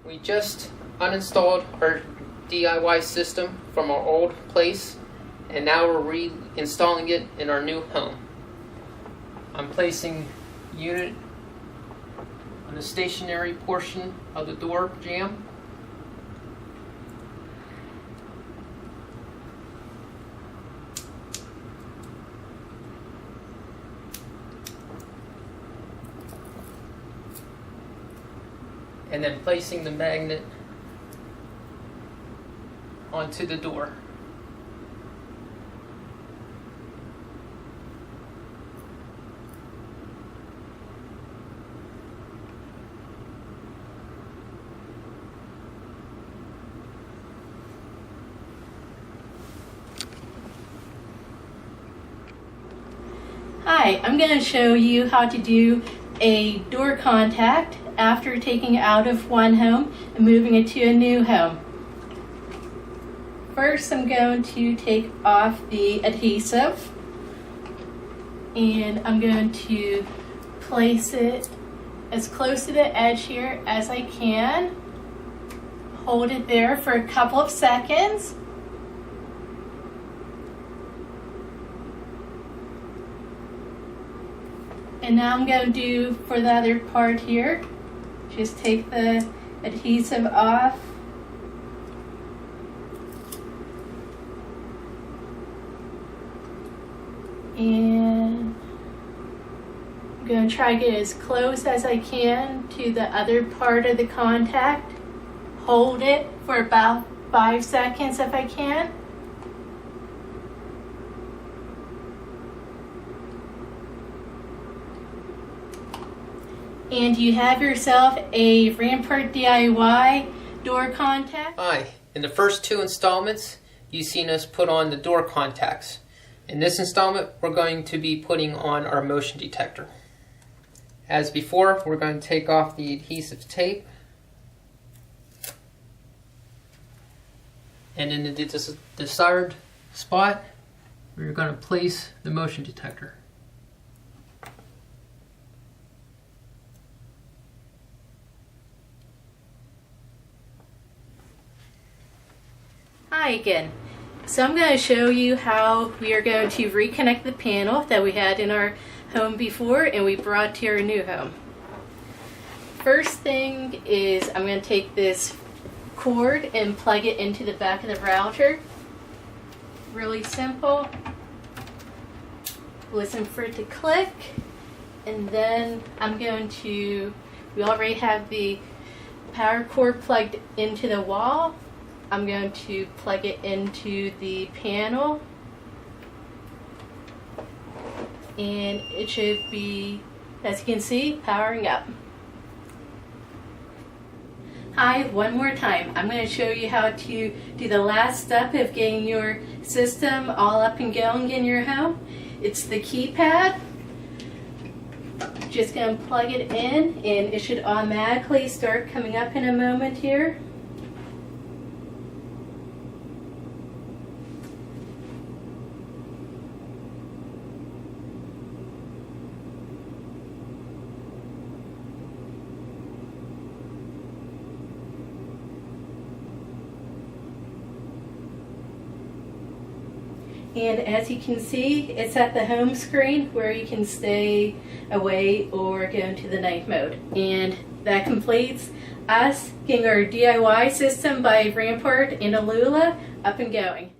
We just uninstalled our DIY system from our old place, and now we're reinstalling it in our new home. I'm placing the unit on the stationary portion of the door jamb. And then placing the magnet onto the door. Hi, I'm going to show you how to do a door contact after taking it out of one home and moving it to a new home. First, I'm going to take off the adhesive, and I'm going to place it as close to the edge here as I can. Hold it there for a couple of seconds. And now I'm going to do for the other part here. Just take the adhesive off. And I'm going to try to get as close as I can to the other part of the contact. Hold it for about 5 seconds if I can. And you have yourself a Rampart DIY door contact. Hi, in the first 2 installments, you've seen us put on the door contacts. In this installment, we're going to be putting on our motion detector. As before, we're going to take off the adhesive tape. And in the desired spot, we're going to place the motion detector. Hi again. So I'm going to show you how we are going to reconnect the panel that we had in our home before and we brought to our new home. First thing is I'm going to take this cord and plug it into the back of the router. Really simple. Listen for it to click, and then I'm going to, we already have the power cord plugged into the wall. I'm going to plug it into the panel, and it should be, as you can see, powering up. Hi, one more time. I'm going to show you how to do the last step of getting your system all up and going in your home. It's the keypad. Just going to plug it in, and it should automatically start coming up in a moment here. And as you can see, it's at the home screen where you can stay away or go into the night mode. And that completes us getting our DIY system by Rampart in Alula up and going.